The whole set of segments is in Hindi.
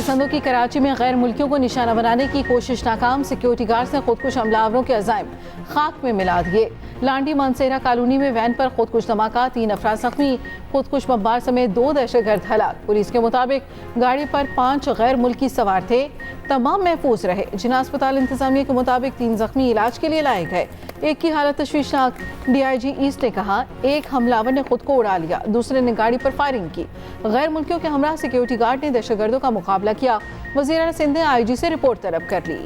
शरपसंदों की कराची में गैर मुल्कियों को निशाना बनाने की कोशिश नाकाम। सिक्योरिटी गार्ड्स ने खुदकुश हमलावरों के अज़ाइम खाक में मिला दिए। लांडी मानसेरा कॉलोनी में वैन पर खुदकुश धमाका, 3 अफराद जख्मी, खुदकुश बमबार समेत 2 दहशतगर्द हलाक। पुलिस के मुताबिक गाड़ी पर 5 गैर मुल्की सवार थे, तमाम महफूज रहे। जिना अस्पताल इंतजामिया के मुताबिक 3 जख्मी इलाज के लिए लाए गए। एक की हालत तशवीशनाक। DIG ईस्ट ने कहा, एक हमलावर ने खुद को उड़ा लिया, दूसरे ने गाड़ी पर फायरिंग की। गैर मुल्कियों के हमरा सिक्योरिटी गार्ड ने दहशतगर्दों का मुकाबला किया। वज़ीर सिंध ने IG से रिपोर्ट तलब कर ली।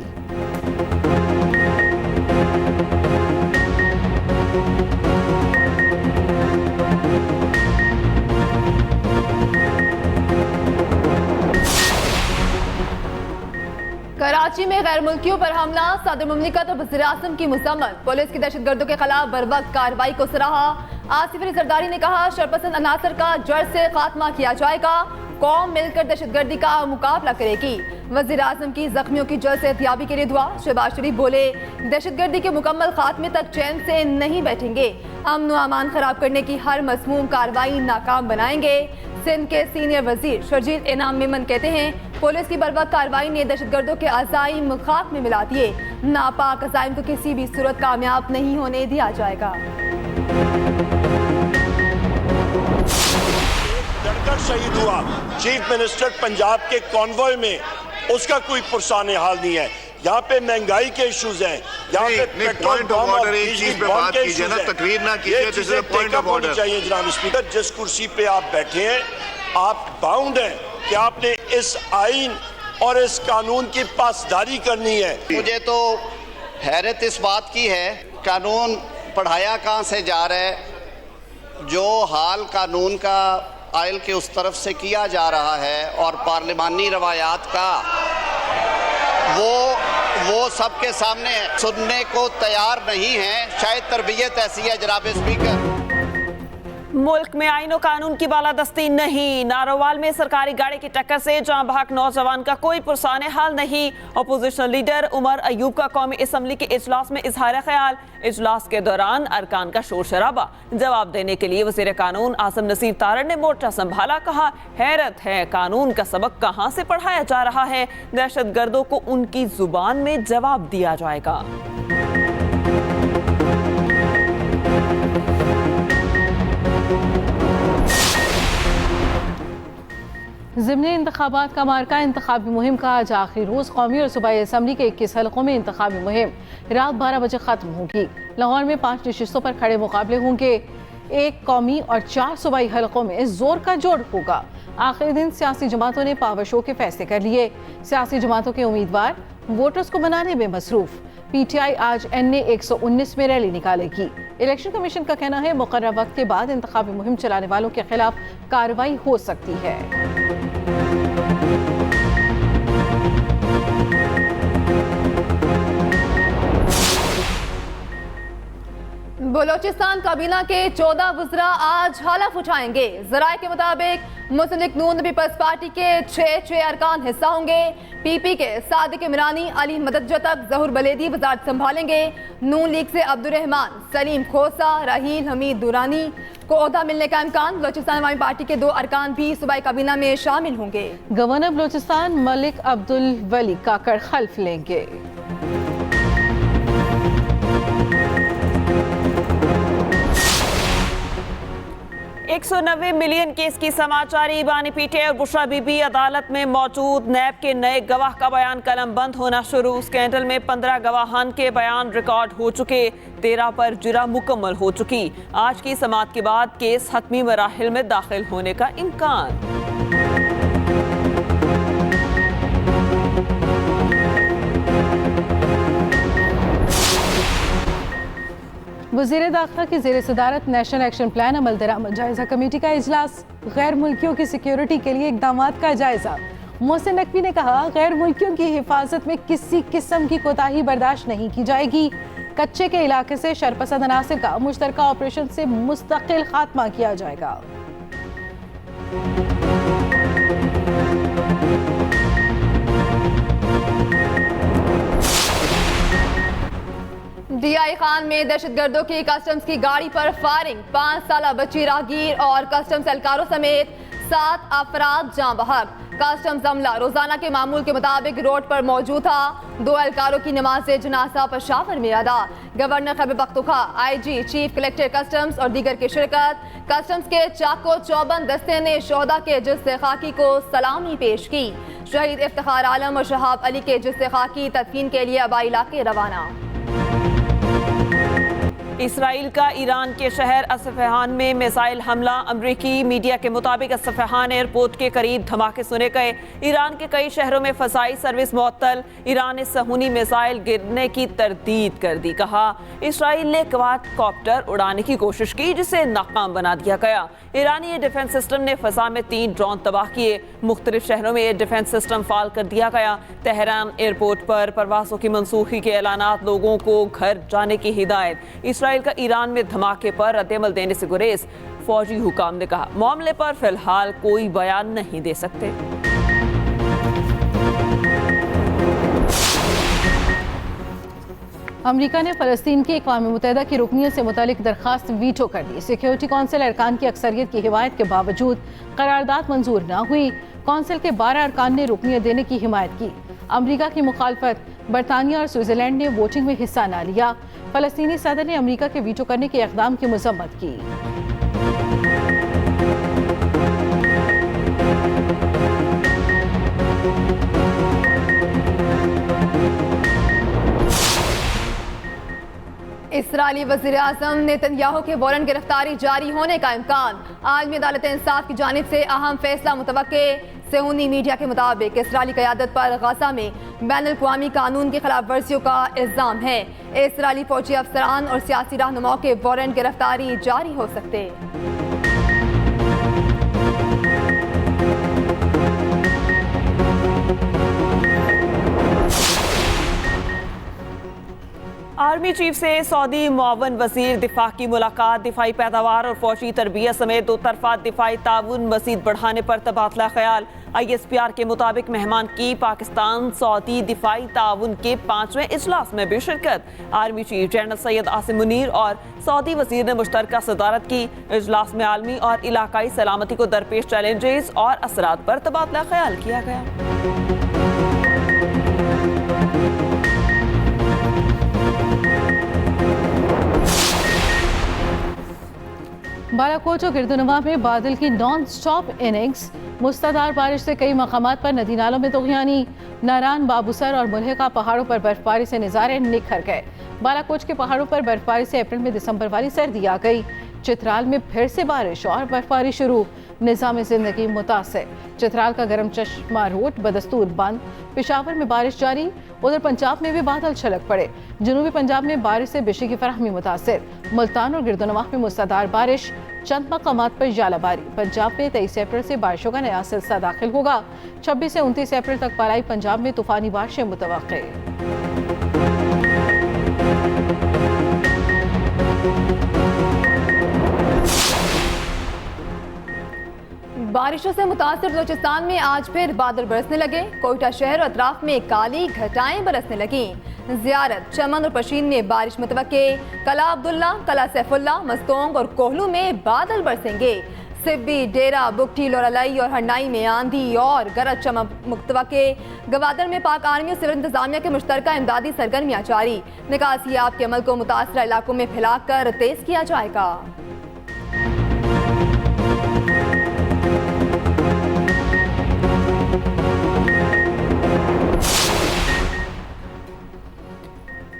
कराची में गैर मुल्कियों पर हमला, सदर मुमलिकत और वज़ीर आज़म की मुज़म्मत। पुलिस की दहशतगर्दों के खिलाफ बरवक्त कार्रवाई को सराहा। आसिफ अली जरदारी ने कहा, शरपसंद अनासर का जड़ से खात्मा किया जाएगा, कौम मिलकर दहशतगर्दी का मुकाबला करेगी। वज़ीर आज़म की जख्मियों की जल्द सेहतयाबी के लिए दुआ। शहबाज शरीफ बोले, दहशतगर्दी के मुकम्मल खात्मे तक चैन से नहीं बैठेंगे, अमन व अमान खराब करने की हर मज़मूम कार्रवाई नाकाम बनाएंगे। सिंध के सीनियर वजीर शर्जील इनाम मेमन कहते हैं, पुलिस की बर्वक्त कार्रवाई ने दहशतगर्दों के अज़ाइम खाक में मिला दिए। नापाक अज़ाइम को किसी भी सूरत कामयाब नहीं होने दिया जाएगा। लड़का शहीद हुआ चीफ मिनिस्टर पंजाब के कॉन्वॉय में, उसका कोई पुरसाने हाल नहीं है। यहाँ पे महंगाई के इश्यूज हैं, यहाँ पे पेट्रोल बम और बिजली बम के इश्यूज हैं। तकरीर ना कीजिए, this is a point of order चाहिए जनाब स्पीकर। जिस कुर्सी पे आप बैठे हैं, आप बाउंड हैं कि आपने इस आइन और इस कानून की पासदारी करनी है। मुझे तो हैरत इस बात की है, कानून पढ़ाया कहाँ से जा रहा है, जो हाल कानून का आयल के उस तरफ से किया जा रहा है और पार्लिमानी रवायात का वो सबके सामने सुनने को तैयार नहीं है। शायद तरबियत ऐसी है जनाब स्पीकर। मुल्क में आईन और कानून की बालादस्ती नहीं। नारोवाल में सरकारी गाड़ी की टक्कर से जान बहक नौजवान का कोई पुरसाने हाल नहीं। अपोजिशन लीडर उमर अयूब का कौमी असम्बली के इजलास में इजहार ख्याल। इजलास के दौरान अरकान का शोर शराबा। जवाब देने के लिए वजीर कानून आसिम नसीर तारड़ ने मोर्चा संभाला। कहा, हैरत है, कानून का सबक कहाँ से पढ़ाया जा रहा है। दहशत गर्दों को उनकी जुबान में जवाब दिया जाएगा। ज़िमनी इंतखाबात का मार्का। इंतखाबी मुहिम का आज आखिरी रोज़। कौमी और सूबाई असम्बली के 21 हलकों में इंतखाबी मुहिम रात 12 बजे ख़त्म होगी। लाहौर में 5 नशिस्तों पर खड़े मुकाबले होंगे। 1 कौमी और 4 सूबाई हलकों में जोर का जोड़ होगा। आखिरी दिन सियासी जमातों ने पावर शो के फैसले कर लिए। सियासी जमातों के उम्मीदवार वोटर्स को बनाने में मसरूफ। PTI आज NA 119 में रैली निकालेगी। इलेक्शन कमीशन का कहना है, मुकर्रर वक्त के बाद इंतखाबी मुहिम चलाने वालों के खिलाफ कार्रवाई हो सकती है। बलोचिस्तान काबीना के 14 वज़रा आज हलफ उठाएंगे। जराये के मुताबिक मुस्लिम लीग नून पीपल्स पार्टी के 6 अरकान हिस्सा होंगे। PP के सादिक इमरानी, अली मददजतक, जहूर बलेदी वजारत संभालेंगे। नून लीग से अब्दुर्रहमान, सलीम खोसा, राहील हमीद दुरानी को ओहदा मिलने का इम्कान। बलोचिस्तान अवामी पार्टी के 2 अरकान भी सूबाई काबीना में शामिल होंगे। गवर्नर बलोचिस्तान मलिक अब्दुल वली काकड़ खल्फ लेंगे। 190 मिलियन केस की समाचारी बानी PTI और बुशरा बीबी अदालत में मौजूद। नैब के नए गवाह का बयान कलम बंद होना शुरू। स्कैंडल में 15 गवाहान के बयान रिकॉर्ड हो चुके, 13 पर जुरा मुकम्मल हो चुकी। आज की समाअत के बाद केस हतमी मराहिल में दाखिल होने का इम्कान। वज़ीर दाखिला की ज़ेर सदारत नेशनल एक्शन प्लान अमल दरामद जायजा कमेटी का इजलास। गैर मुल्कियों की सिक्योरिटी के लिए इक़दामात का जायजा। मोहसिन नकवी ने कहा, गैर मुल्कियों की हिफाजत में किसी किस्म की कोताही बर्दाश्त नहीं की जाएगी। कच्चे के इलाके से शरपसंद अनासिर का मुश्तरका ऑपरेशन से मुस्तकिल खात्मा किया जाएगा। DI खान में दहशतगर्दों की कस्टम्स की गाड़ी पर फायरिंग। 5 साला बच्ची राहगीर और कस्टम्स एहलकारों समेत 7 अफराद जाँ बहक। कस्टम्स अमला रोजाना के मामूल के मुताबिक रोड पर मौजूद था। 2 एहलकारों की नमाज जनाजा पेशावर में अदा। Governor Khyber Pakhtunkhwa, IG, chief collector customs और दीगर की शिरकत। कस्टम्स के चाको चौबंद दस्ते ने शोहदा के जिस्से खाकी को सलामी पेश की। शहीद इफ्तिखार आलम और शहाब अली के जिस्से खाकी तदफीन के लिए आबाई इलाके रवाना। इसराइल का ईरान के शहर असफहान में मिसाइल हमला। अमरीकी मीडिया के मुताबिक असफहान एयरपोर्ट के करीब धमाके सुने गए। ईरान के कई शहरों में फसाई सर्विस मुअत्तल। ईरान ने सहूनी मिसाइल गिरने की तरदीद कर दी। कहा इसराइल ने क्वाडकॉप्टर उड़ाने की कोशिश की जिसे नाकाम बना दिया गया। ईरानी डिफेंस सिस्टम ने फजा में 3 ड्रोन तबाह किए। मुख्तलिफ शहरों में डिफेंस सिस्टम फाल कर दिया गया। तेहरान एयरपोर्ट पर परवासों की मनसूखी के ऐलानात, लोगों को घर जाने की हिदायत। इसराइल का ईरान में धमाके पर रद्देअमल देने से गुरेज। फौजी हुकाम ने कहा मामले पर फिलहाल कोई बयान नहीं दे सकते। अमेरिका ने फ़लस्तीन की अक़वाम मुत्तहिदा की रुकनीत से मुतालिक दरख्वास्त वीटो कर दी। सिक्योरिटी कौंसिल अरकान की अक्सरियत की हिमायत के बावजूद करारदाद मंजूर न हुई। कौंसिल के 12 अरकान ने रुकनीत देने की हिमायत की। अमेरिका की मुखालफत बरतानिया और स्विट्ज़रलैंड ने वोटिंग में हिस्सा न लिया। फ़लस्तीनी सदर ने अमेरिका के वीटो करने के इक़दाम की मज़म्मत की। इसराइली वज़ीर-ए-आज़म नेतन्याहू के वारंट गिरफ्तारी जारी होने का इम्कान। आलमी अदालत इंसाफ की जानिब से अहम फैसला मुतवक्के। सेहूनी मीडिया के मुताबिक इसराइली क़यादत पर गजा में बैनुल-अक़वामी कानून की खिलाफ वर्जियों का इल्ज़ाम है। इसराइली फौजी अफसरान और सियासी रहनुमाओं के वारंट गिरफ्तारी जारी हो सकते। आर्मी चीफ से सऊदी मुआवन वजीर दिफा की मुलाकात। दिफाई पैदावार और फौजी तरबियत समेत 2 तरफा दिफाई ताउन मज़ीद बढ़ाने पर तबादला ख्याल। ISPR के मुताबिक मेहमान की पाकिस्तान सऊदी दिफाई ताउन के 5वें इजलास में भी शिरकत। Army chief general Syed Asim Munir और सऊदी वजीर ने मुश्तरका सदारत की। इजलास में आलमी और इलाकाई सलामती को दरपेश चैलेंजेस और असरात पर तबादला ख्याल किया गया। बालाकोट और गिरदुनवा में बादल की नॉन स्टॉप इनिंग्स। मुस्तदार बारिश से कई मकामात पर नदी नालों में तुग़यानी। नारान, बाबूसर और मुल्हिका पहाड़ों पर बर्फबारी से नज़ारे निखर गए। बालाकोट के पहाड़ों पर बर्फबारी से अप्रैल में दिसंबर वाली सर्दी आ गई। चित्राल में फिर से बारिश और बर्फबारी शुरू। निज़ाम ज़िंदगी मुतासिर। चित्राल का गरम चश्मा रोड बदस्तूर बंद। पेशावर में बारिश जारी। उधर पंजाब में भी बादल छलक पड़े। जनूबी पंजाब में बारिश से बिजली की फराहमी मुतासिर। मुल्तान और गिरदुनवा में मुसलाधार बारिश। चंद मकामात पर जालाबारी। पंजाब में 23 अप्रैल से बारिशों का नया सिलसिला दाखिल होगा। 26 से 29 अप्रैल तक बालाई पंजाब में तूफानी बारिशें मुतवक्के। बारिशों से मुतासिर बलोचिस्तान में आज फिर बादल बरसने लगे। कोयटा शहर और अतराफ में काली घटाएं बरसने लगी। ज़ियारत, चमन और पशीन में बारिश मुतवक्के। कला अब्दुल्ला, कला सैफुल्ला, मस्तोंग और कोहलू में बादल बरसेंगे। सिब्बी, डेरा, बुगटी, लोरालाई और हरनाई में आंधी और गरज चमक मुतवक्के। गवादर में पाक आर्मी और सिविल इंतजामिया के मुश्तरका इमदादी सरगर्मियाँ जारी। निकासियाब के अमल को मुतासरा इलाकों में फैलाकर तेज किया जाएगा।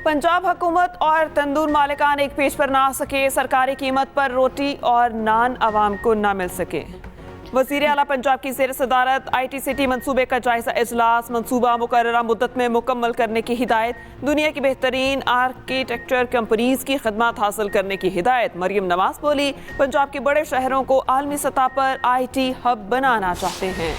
पंजाब हुकूमत और तंदूर मालिकान एक पेज पर ना आ सके। सरकारी कीमत पर रोटी और नान आवाम को ना मिल सके। वज़ीर आला पंजाब की ज़ेर सदारत ITCT मनसूबे का जायजा इजलास। मनसूबा मुकर्ररा मुद्दत में मुकम्मल करने की हिदायत। दुनिया की बेहतरीन आर्किटेक्चर कंपनीज की खदमात हासिल करने की हिदायत। मरियम नवाज बोली पंजाब के बड़े शहरों को आलमी सतह पर IT हब बनाना चाहते हैं।